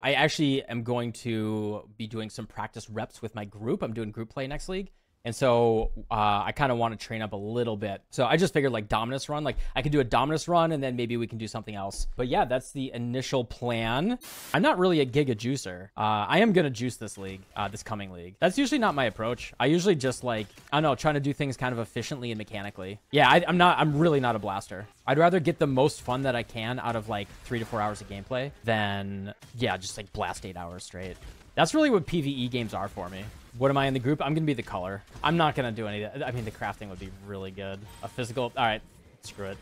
I actually am going to be doing some practice reps with my group. I'm doing group play next league. And so I kind of want to train up a little bit. So I just figured like Dominus run, like I could do a Dominus run and then maybe we can do something else. But yeah, that's the initial plan. I'm not really a giga juicer. I am going to juice this league, this coming league. That's usually not my approach. I usually just like, I don't know, trying to do things kind of efficiently and mechanically. Yeah, I'm really not a blaster. I'd rather get the most fun that I can out of like 3 to 4 hours of gameplay than, yeah, just like blast 8 hours straight. That's really what PvE games are for me. What am I in the group? I'm going to be the color. I'm not going to do any of that. I mean, the crafting would be really good. A physical. All right. Screw it.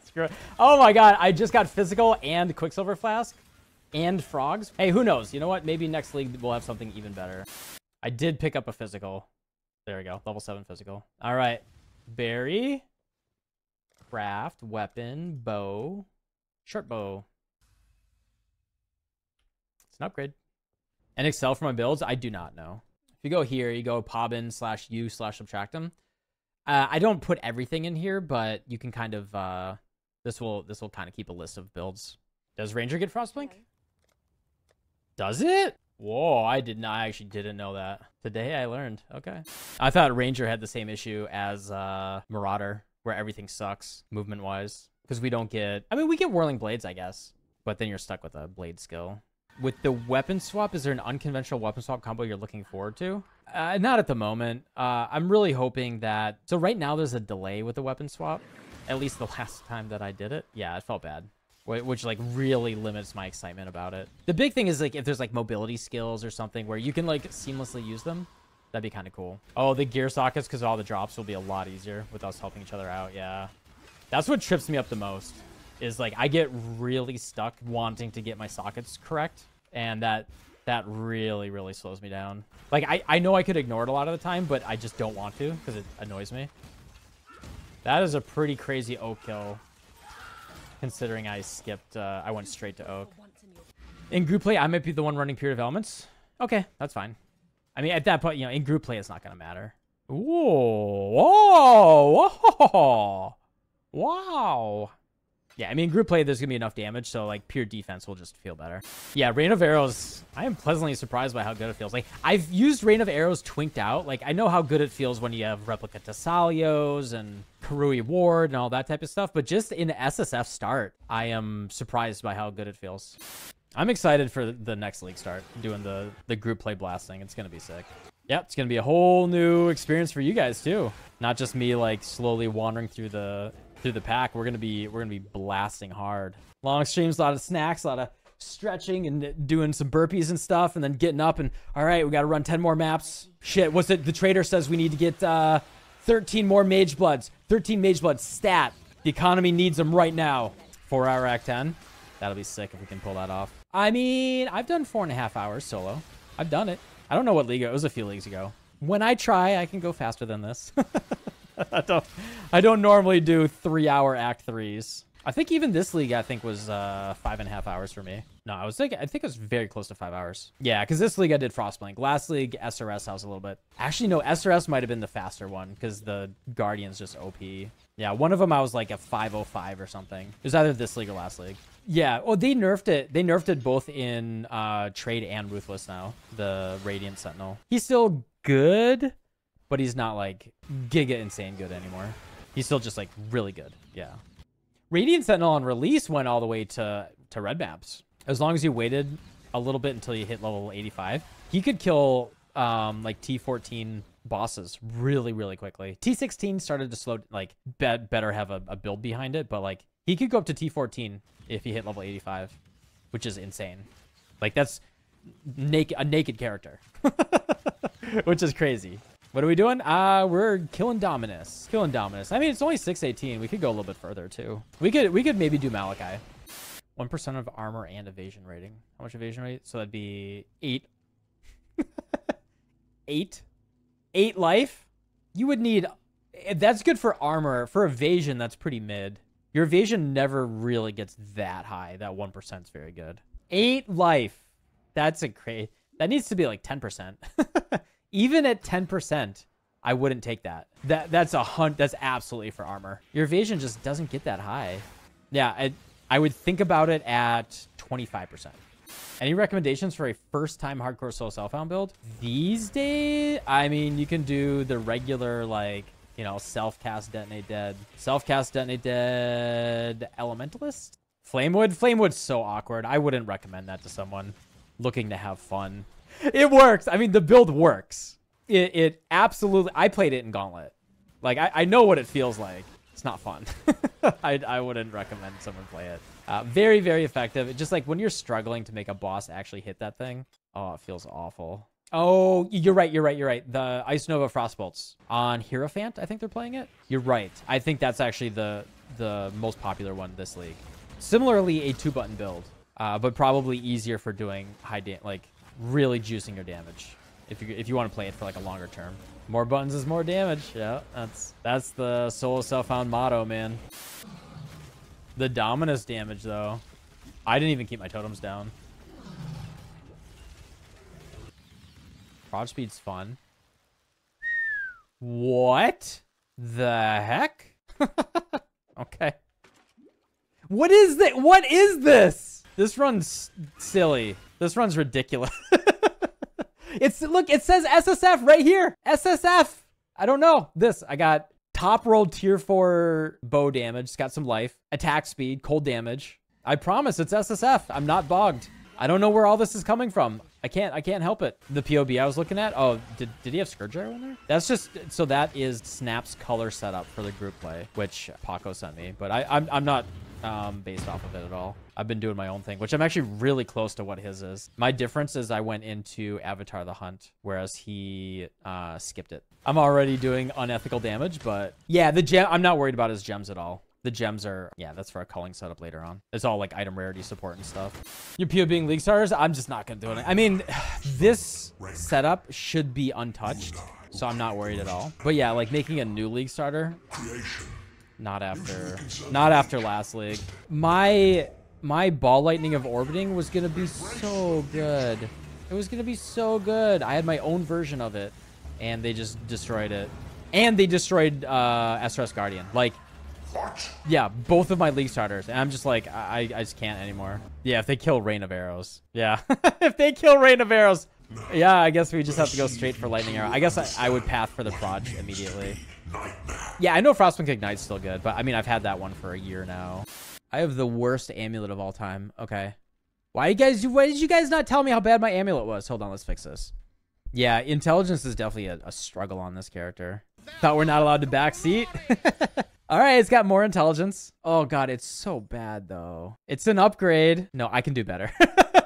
Screw it. Oh my God. I just got physical and Quicksilver Flask and frogs. Hey, who knows? You know what? Maybe next league we'll have something even better. I did pick up a physical. There we go. Level 7 physical. All right. Berry. Craft. Weapon. Bow. Short bow. It's an upgrade. And Excel for my builds? I do not know. If you go here, you go pobin/u/subtractem. I don't put everything in here, but you can kind of this will kind of keep a list of builds. Does Ranger get Frostblink? Okay. Does it? Whoa, I actually didn't know that. Today I learned. Okay. I thought Ranger had the same issue as Marauder, where everything sucks movement wise. Because we don't get, I mean, we get Whirling Blades, I guess. But then you're stuck with a blade skill. With the weapon swap, is there an unconventional weapon swap combo you're looking forward to? Not at the moment. I'm really hoping that... So right now there's a delay with the weapon swap. At least the last time that I did it. Yeah, it felt bad. Which like really limits my excitement about it. The big thing is like if there's like mobility skills or something where you can like seamlessly use them. That'd be kind of cool. Oh, the gear sockets because all the drops will be a lot easier with us helping each other out. Yeah. That's what trips me up the most. Is like I get really stuck wanting to get my sockets correct, and that really slows me down. Like I know I could ignore it a lot of the time, but I just don't want to because it annoys me. That is a pretty crazy oak kill, considering I skipped. I went straight to oak. In group play, I might be the one running Period of Elements. Okay, that's fine. I mean, at that point, you know, in group play, it's not gonna matter. Ooh, whoa, whoa, wow. Yeah, I mean, group play, there's going to be enough damage, so, like, pure defense will just feel better. Yeah, Rain of Arrows, I am pleasantly surprised by how good it feels. Like, I've used Rain of Arrows twinked out. Like, I know how good it feels when you have Replica Tasalios and Karui Ward and all that type of stuff, but just in SSF start, I am surprised by how good it feels. I'm excited for the next league start, doing the group play blasting. It's going to be sick. Yep, it's going to be a whole new experience for you guys, too. Not just me, like, slowly wandering through the pack. We're gonna be blasting hard. Long streams, a lot of snacks, a lot of stretching and doing some burpees and stuff, and then getting up and all right, we got to run 10 more maps. Shit, what's it? The trader says we need to get 13 more Mage Bloods. 13 Mage Bloods stat. The economy needs them right now. 4-hour Act 10. That'll be sick if we can pull that off. I mean, I've done 4.5 hours solo. I've done it. I don't know what league it was. A few leagues ago. When I try, I can go faster than this. I don't normally do 3-hour Act 3s. I think even this league, I think, was 5.5 hours for me. No, I think it was very close to 5 hours. Yeah, because this league I did Frostblink. Last league, SRS, I was a little bit... Actually, no, SRS might have been the faster one because the Guardian's just OP. Yeah, one of them I was like a 5:05 or something. It was either this league or last league. Yeah, well, they nerfed it. They nerfed it both in Trade and Ruthless now, the Radiant Sentinel. He's still good, but he's not like giga insane good anymore. He's still just like really good. Yeah. Radiant Sentinel on release went all the way to red maps. As long as you waited a little bit until you hit level 85, he could kill like T14 bosses really quickly. T16 started to slow, like better have a build behind it, but like he could go up to T14 if he hit level 85, which is insane. Like that's a naked character, which is crazy. What are we doing? We're killing Dominus. Killing Dominus. I mean, it's only 618. We could go a little bit further, too. We could maybe do Malachi. 1% of armor and evasion rating. How much evasion rate? So that'd be 8. 8 life? You would need... That's good for armor. For evasion, that's pretty mid. Your evasion never really gets that high. That 1% is very good. 8 life. That's a crazy... That needs to be like 10%. Even at 10%, I wouldn't take that. That's absolutely for armor. Your evasion just doesn't get that high. Yeah, I would think about it at 25%. Any recommendations for a first-time hardcore solo self-found build? These days, I mean, you can do the regular, like, you know, self-cast, detonate dead. Self-cast, detonate dead, elementalist? Flamewood? Flamewood's so awkward. I wouldn't recommend that to someone looking to have fun. It works. I mean, the build works. It absolutely... I played it in Gauntlet. Like, I know what it feels like. It's not fun. I wouldn't recommend someone play it. Very, very effective. It just like when you're struggling to make a boss actually hit that thing. Oh, it feels awful. Oh, you're right. The Ice Nova Frostbolts on Hierophant, I think they're playing it. You're right. I think that's actually the most popular one this league. Similarly, a 2-button build, but probably easier for doing like really juicing your damage if you want to play it for like a longer term. More buttons is more damage. Yeah, that's the solo self-found motto, man. The Dominus damage, though. I didn't even keep my totems down. Prod speed's fun. What the heck? Okay. What is that? What is this? This run's silly. This run's ridiculous. Look, it says SSF right here. SSF. I don't know. I got top rolled tier 4 bow damage. It's got some life. Attack speed, cold damage. I promise it's SSF. I'm not bogged. I don't know where all this is coming from. I can't help it. The POB I was looking at. Oh, did he have Scourge Arrow in there? That's just, so that is Snap's color setup for the group play, which Paco sent me, but I'm not based off of it at all. I've been doing my own thing, which I'm actually really close to what his is. My difference is I went into Avatar the Hunt, whereas he skipped it. I'm already doing unethical damage, but yeah, the gem, I'm not worried about his gems at all. The gems are, yeah, that's for a culling setup later on. It's all like item rarity support and stuff. Your PO being League starters, I'm just not gonna do it. I mean, this setup should be untouched, so I'm not worried at all. But yeah, like making a new League starter, not after last league. My ball lightning of orbiting was gonna be so good. It was gonna be so good. I had my own version of it, and they just destroyed it. And they destroyed SRS Guardian. Like, yeah, both of my league starters. And I'm just like, I just can't anymore. Yeah, if they kill Rain of Arrows. Yeah, if they kill Rain of Arrows. Yeah, I guess we just have to go straight for Lightning Arrow. I guess I would path for the Proj immediately. Yeah, I know Frostwing Ignite's still good, but I mean, I've had that one for a year now. I have the worst amulet of all time. Okay. Why did you guys not tell me how bad my amulet was? Hold on, let's fix this. Yeah, intelligence is definitely a struggle on this character. Thought we're not allowed to backseat. All right, it's got more intelligence. Oh god, it's so bad though. It's an upgrade. No, I can do better.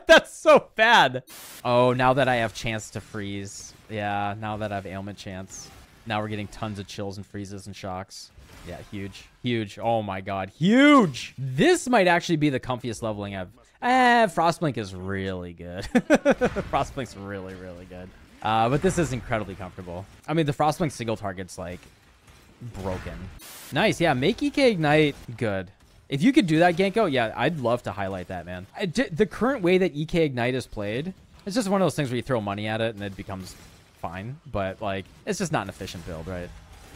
That's so bad. Oh, now that I have chance to freeze. Yeah, now that I have ailment chance. Now we're getting tons of chills and freezes and shocks. Yeah, huge. Huge. Oh my god, huge. This might actually be the comfiest leveling I've... Frostblink is really good. Frostblink's really, really good. But this is incredibly comfortable. I mean, the Frostblink single target's like broken. Nice. Yeah, make EK Ignite good. If you could do that, Genko, yeah, I'd love to highlight that, man. The current way that EK Ignite is played, it's just one of those things where you throw money at it and it becomes fine. But like, it's just not an efficient build, right?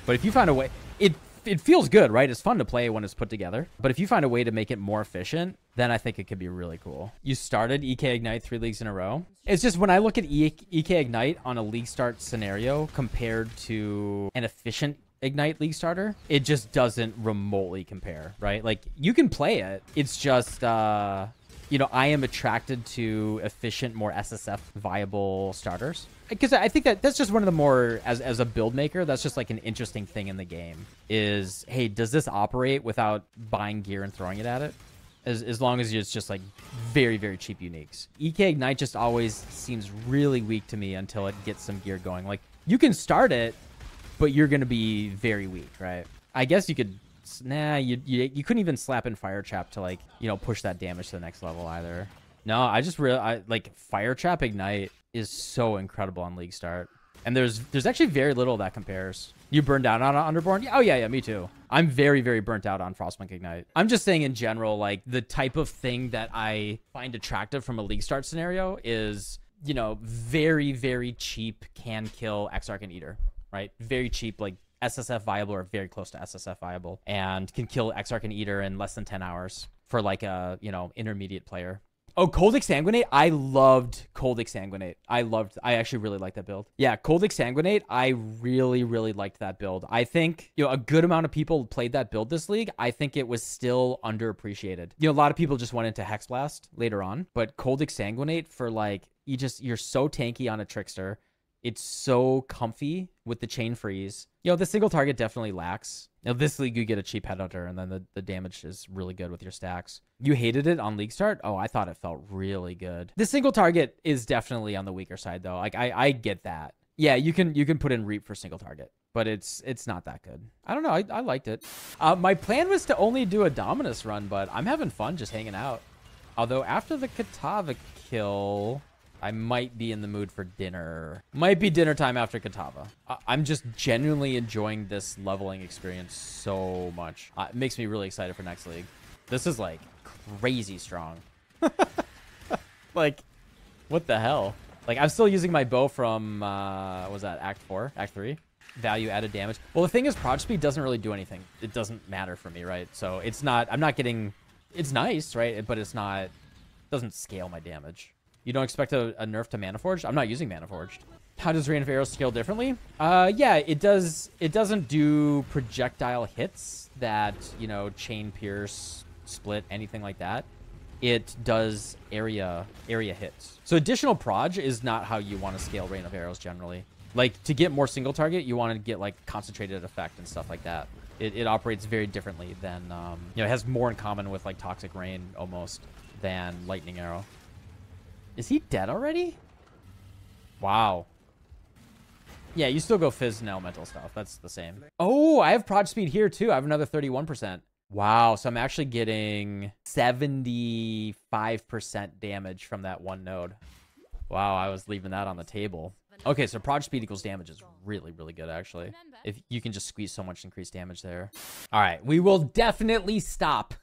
But if you find a way, it feels good, right? It's fun to play when it's put together. But if you find a way to make it more efficient, then I think it could be really cool. You started EK Ignite 3 leagues in a row. It's just when I look at EK Ignite on a league start scenario compared to an efficient Ignite league starter, it just doesn't remotely compare, right? Like, you can play it. It's just, you know, I am attracted to efficient, more SSF viable starters. Because I think that's just one of the more, as a build maker, that's just like an interesting thing in the game is, hey, does this operate without buying gear and throwing it at it? As long as it's just like very, very cheap uniques. EK Ignite just always seems really weak to me until it gets some gear going. Like, you can start it, but you're going to be very weak, right? I guess you could... Nah, you couldn't even slap in Fire Trap to, like, you know, push that damage to the next level either. No, I just really... like, Fire Trap Ignite is so incredible on League Start. And there's actually very little that compares. You burned out on Underborn? Oh, yeah, me too. I'm very, very burnt out on Frostblink Ignite. I'm just saying in general, like, the type of thing that I find attractive from a League Start scenario is, you know, very, very cheap can kill Exarch and Eater. Right? Very cheap, like SSF viable or very close to SSF viable, and can kill Exarch and Eater in less than 10 hours for like a, you know, intermediate player. Oh, Cold Exsanguinate. I loved Cold Exsanguinate. I actually really liked that build. Yeah, Cold Exsanguinate. I really, really liked that build. I think, a good amount of people played that build this league. I think it was still underappreciated. A lot of people just went into Hex Blast later on, but Cold Exsanguinate for like, you're so tanky on a Trickster. It's so comfy with the chain freeze. The single target definitely lacks. This league, you get a cheap headhunter, and then the damage is really good with your stacks. You hated it on league start? Oh, I thought it felt really good. The single target is definitely on the weaker side, though. Like, I get that. Yeah, you can put in Reap for single target, but it's not that good. I don't know. I liked it. My plan was to only do a Dominus run, but I'm having fun just hanging out. Although, after the Kitava kill, I might be in the mood for dinner. Might be dinner time after Kitava. I'm just genuinely enjoying this leveling experience so much. It makes me really excited for next league. This is like crazy strong. Like, what the hell? Like, I'm still using my bow from, what was that, Act 4? Act 3? Value added damage. Well, the thing is, Prod Speed doesn't really do anything. It doesn't matter for me, right? So it's not, I'm not getting, it's nice, right? But it's not, it doesn't scale my damage. You don't expect a nerf to Mana Forged? I'm not using Mana Forged. How does Rain of Arrows scale differently? Yeah, it does. It doesn't do projectile hits that, chain pierce, split, anything like that. It does area hits. So additional proj is not how you want to scale Rain of Arrows generally. Like, to get more single target, you want to get like concentrated effect and stuff like that. It operates very differently than, it has more in common with like Toxic Rain almost than Lightning Arrow. Is he dead already? Wow. Yeah, you still go Fizz and Elemental stuff. That's the same. Oh, I have Prod Speed here too. I have another 31%. Wow, so I'm actually getting 75% damage from that one node. Wow, I was leaving that on the table. Okay, so Prod Speed equals damage is really, really good, actually. If you can just squeeze so much increased damage there. All right, we will definitely stop.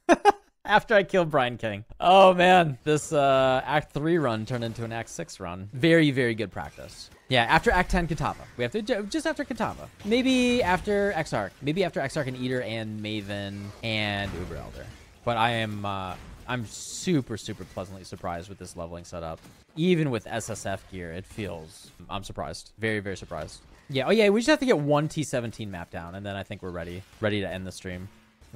After I killed Brine King. Oh, man. This Act 3 run turned into an Act 6 run. Very, very good practice. Yeah, after Act 10, Kitava. We have to, just after Kitava. Maybe after Exarch. Maybe after Exarch and Eater and Maven and Uber Elder. But I'm super, super pleasantly surprised with this leveling setup. Even with SSF gear, it feels, I'm surprised. Very, very surprised. Yeah, oh yeah, we just have to get one T17 map down, and then I think we're ready to end the stream.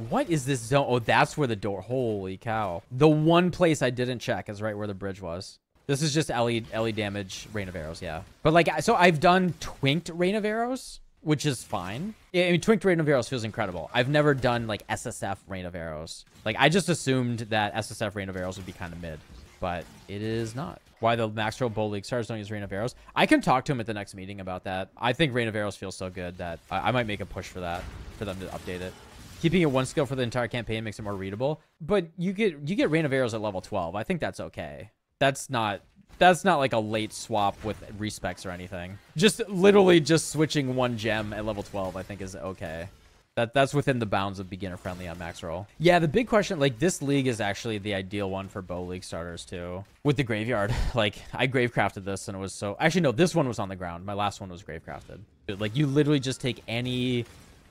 What is this zone? Oh, that's where the door. Holy cow. The one place I didn't check is right where the bridge was. This is just LE damage, Rain of Arrows, yeah. But like, so I've done Twinked Rain of Arrows, which is fine. Yeah, I mean, Twinked Rain of Arrows feels incredible. I've never done like SSF Rain of Arrows. Like, I just assumed that SSF Rain of Arrows would be kind of mid, but it is not. Why the Max Roll Bowl League stars don't use Rain of Arrows? I can talk to him at the next meeting about that. I think Rain of Arrows feels so good that I might make a push for that, for them to update it. Keeping it one skill for the entire campaign makes it more readable, but you get Rain of Arrows at level 12. I think that's okay. That's not like a late swap with respecs or anything. Just literally just switching one gem at level 12, I think is okay. That's within the bounds of beginner friendly on max roll. Yeah, the big question, like, this league is actually the ideal one for bow league starters too. With the graveyard, like, I gravecrafted this and it was so, actually no, this one was on the ground. My last one was gravecrafted. Like, you literally just take any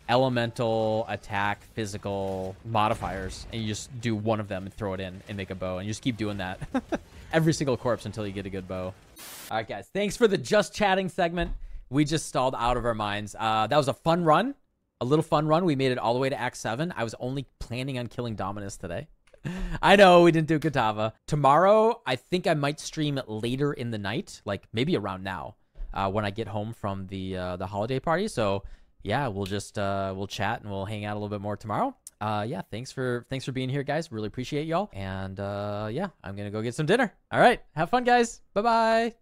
elemental, attack, physical modifiers, and you just do one of them and throw it in and make a bow, and you just keep doing that every single corpse until you get a good bow. All right, guys, thanks for the just chatting segment. We just stalled out of our minds. That was a fun run, a little fun run. We made it all the way to Act 7. I was only planning on killing Dominus today. I know we didn't do Kitava. Tomorrow, I think I might stream later in the night, like maybe around now, when I get home from the holiday party. So yeah, we'll just we'll chat and we'll hang out a little bit more tomorrow. Yeah, thanks for being here, guys. Really appreciate y'all. And yeah, I'm gonna go get some dinner. All right, have fun, guys. Bye bye.